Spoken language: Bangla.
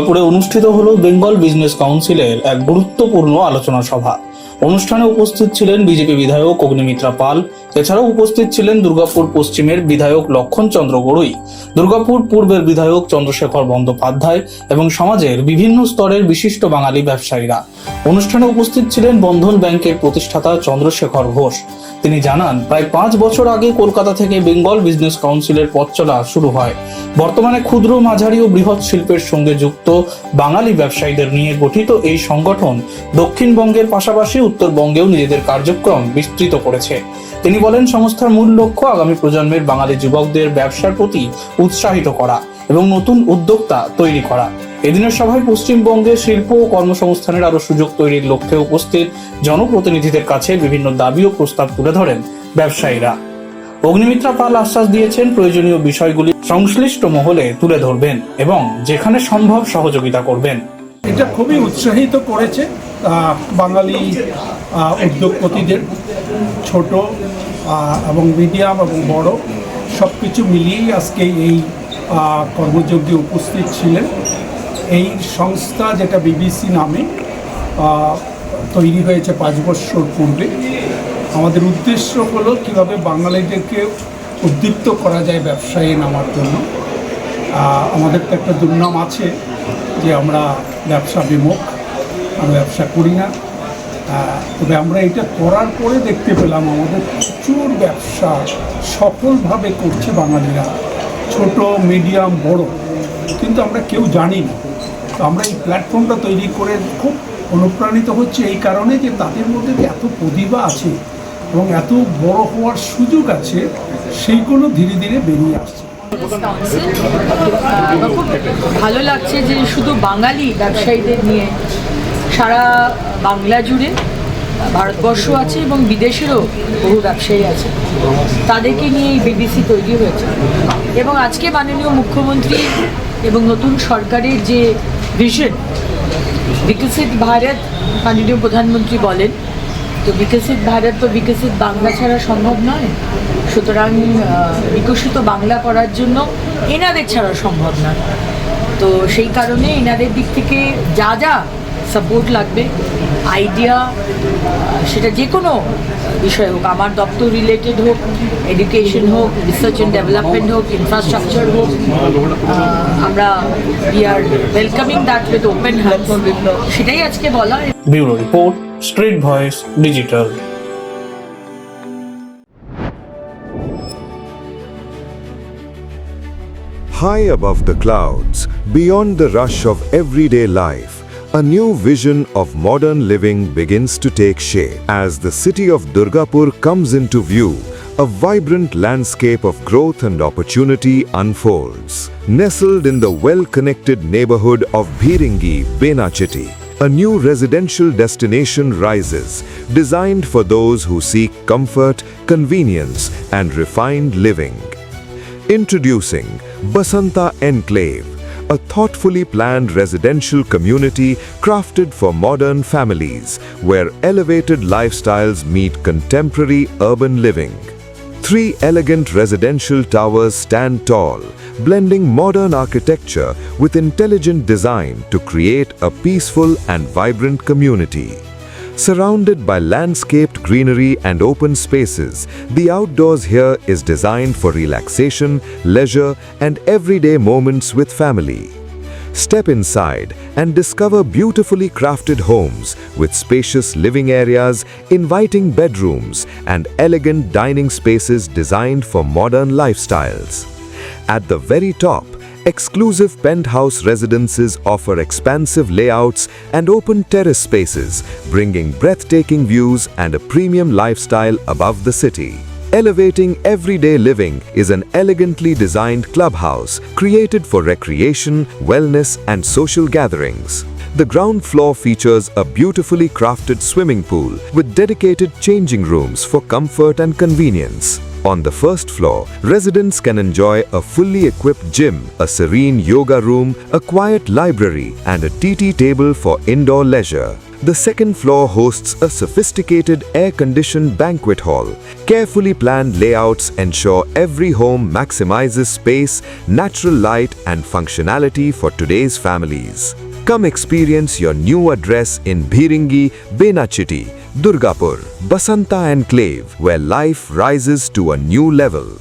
দুর্গাপুরে অনুষ্ঠিত হলো বেঙ্গল বিজনেস কাউন্সিলের এক গুরুত্বপূর্ণ আলোচনা সভা। অনুষ্ঠানে উপস্থিত ছিলেন বিজেপি বিধায়ক অগ্নিমিত্রা পাল। এছাড়াও উপস্থিত ছিলেন দুর্গাপুর পশ্চিমের বিধায়ক লক্ষণ চন্দ্র গড়ুই, দুর্গাপুর পূর্বের বিধায়ক চন্দ্রশেখর বন্দ্যোপাধ্যায় এবং সমাজের বিভিন্ন স্তরের বিশিষ্ট বাঙালি ব্যবসায়ীরা। অনুষ্ঠানে উপস্থিত ছিলেন বন্ধন ব্যাংকের প্রতিষ্ঠাতা চন্দ্রশেখর ঘোষ। তিনি জানান, প্রায় 5 বছর আগে কলকাতা থেকে বেঙ্গল বিজনেস কাউন্সিলের পথ চলা শুরু হয়। বর্তমানে ক্ষুদ্র, মাঝারি ও বৃহৎ শিল্পের সঙ্গে যুক্ত বাঙালি ব্যবসায়ীদের নিয়ে গঠিত এই সংগঠন দক্ষিণবঙ্গের পাশাপাশি উত্তরবঙ্গেও নিজেদের কার্যক্রম বিস্তৃত করেছে। তিনি বলেন, সংস্থার মূল লক্ষ্য আগামী প্রজন্মের বাঙালি যুবকদের ব্যবসার প্রতি উৎসাহিত করা এবং নতুন উদ্যোক্তা তৈরি করা। এদিনের সভায় পশ্চিমবঙ্গে শিল্প ও কর্মসংস্থানের আরো সুযোগ তৈরির লক্ষ্যে উপস্থিত জনপ্রতিনিধিদের কাছে বিভিন্ন দাবি ও প্রস্তাব তুলে ধরেন ব্যবসায়ীরা। অগ্নিমিত্রা পাল আশ্বাস দিয়েছেন, প্রয়োজনীয় বিষয়গুলি সংশ্লিষ্ট মহলে তুলে ধরবেন এবং যেখানে সম্ভব সহযোগিতা করবেন। এটা খুবই উৎসাহিত করেছে বাঙালি উদ্যোগপতিদের, ছোট এবং মিডিয়াম এবং বড় সব কিছু মিলিয়েই আজকে এই কর্মযজ্ঞে উপস্থিত ছিলেন। এই সংস্থা, যেটা বিবিসি নামে তৈরি হয়েছে 5 বছর পূর্বে, আমাদের উদ্দেশ্য হলো কীভাবে বাঙালিদেরকে উদ্দীপ্ত করা যায় ব্যবসায় নামার জন্য। আমাদের তো একটা দুর্নাম আছে যে আমরা ব্যবসা বিমুখ, আমরা ব্যবসা করি না। তবে আমরা এটা করার পরে দেখতে পেলাম আমাদের প্রচুর ব্যবসা সফলভাবে করছে বাঙালিরা, ছোট, মিডিয়াম, বড়, কিন্তু আমরা কেউ জানি না। তো আমরা এই প্ল্যাটফর্মটা তৈরি করে খুব অনুপ্রাণিত হচ্ছে এই কারণে যে তাদের মধ্যে এত প্রতিভা আছে এবং এত বড় হওয়ার সুযোগ আছে, সেইগুলো ধীরে ধীরে বেরিয়ে আসছে। খুব ভালো লাগছে যে শুধু বাঙালি ব্যবসায়ীদের নিয়ে সারা বাংলা জুড়ে ভারতবর্ষ আছে এবং বিদেশেরও বহু ব্যবসায়ী আছে, তাদেরকে নিয়ে এই বিবিসি তৈরি হয়েছে। এবং আজকে মাননীয় মুখ্যমন্ত্রী এবং নতুন সরকারের যে ভিশন, বিকশিত ভারত, মাননীয় প্রধানমন্ত্রী বলেন, তো বিকশিত ভারত তো বিকশিত বাংলা ছাড়া সম্ভব নয়। সুতরাং বিকশিত বাংলা করার জন্য এনাদের ছাড়া সম্ভব নয়। তো সেই কারণে এনাদের দিক থেকে যা যা সাপোর্ট লাগবে, আইডিয়া, সেটা যে কোনো বিষয় হোক, আমার দপ্তর রিলেটেড হোক, এডুকেশন হোক, রিসার্চ অ্যান্ড ডেভেলপমেন্ট হোক, ইনফ্রাস্ট্রাকচার হোক, আমরা we are welcoming that with open hearts. সেটাই আজকে বলা। Bureau report, street voice digital. High above the clouds, beyond the rush of everyday life, a new vision of modern living begins to take shape. As the city of Durgapur comes into view, a vibrant landscape of growth and opportunity unfolds. Nestled in the well-connected neighborhood of Bhiringi, Benacheti, a new residential destination rises, designed for those who seek comfort, convenience, and refined living. Introducing Basanta Enclave, a thoughtfully planned residential community crafted for modern families, where elevated lifestyles meet contemporary urban living. 3 elegant residential towers stand tall, blending modern architecture with intelligent design to create a peaceful and vibrant community. Surrounded by landscaped greenery and open spaces, the outdoors here is designed for relaxation, leisure, and everyday moments with family. Step inside and discover beautifully crafted homes with spacious living areas, inviting bedrooms, and elegant dining spaces designed for modern lifestyles. At the very top, exclusive penthouse residences offer expansive layouts and open terrace spaces, bringing breathtaking views and a premium lifestyle above the city. Elevating everyday living is an elegantly designed clubhouse created for recreation, wellness, and social gatherings. The ground floor features a beautifully crafted swimming pool with dedicated changing rooms for comfort and convenience. On the first floor, residents can enjoy a fully equipped gym, a serene yoga room, a quiet library, and a TT table for indoor leisure. The second floor hosts a sophisticated air-conditioned banquet hall. Carefully planned layouts ensure every home maximizes space, natural light and functionality for today's families. Come experience your new address in Bhiringi, Benachitti, Durgapur, Basanta Enclave, where life rises to a new level.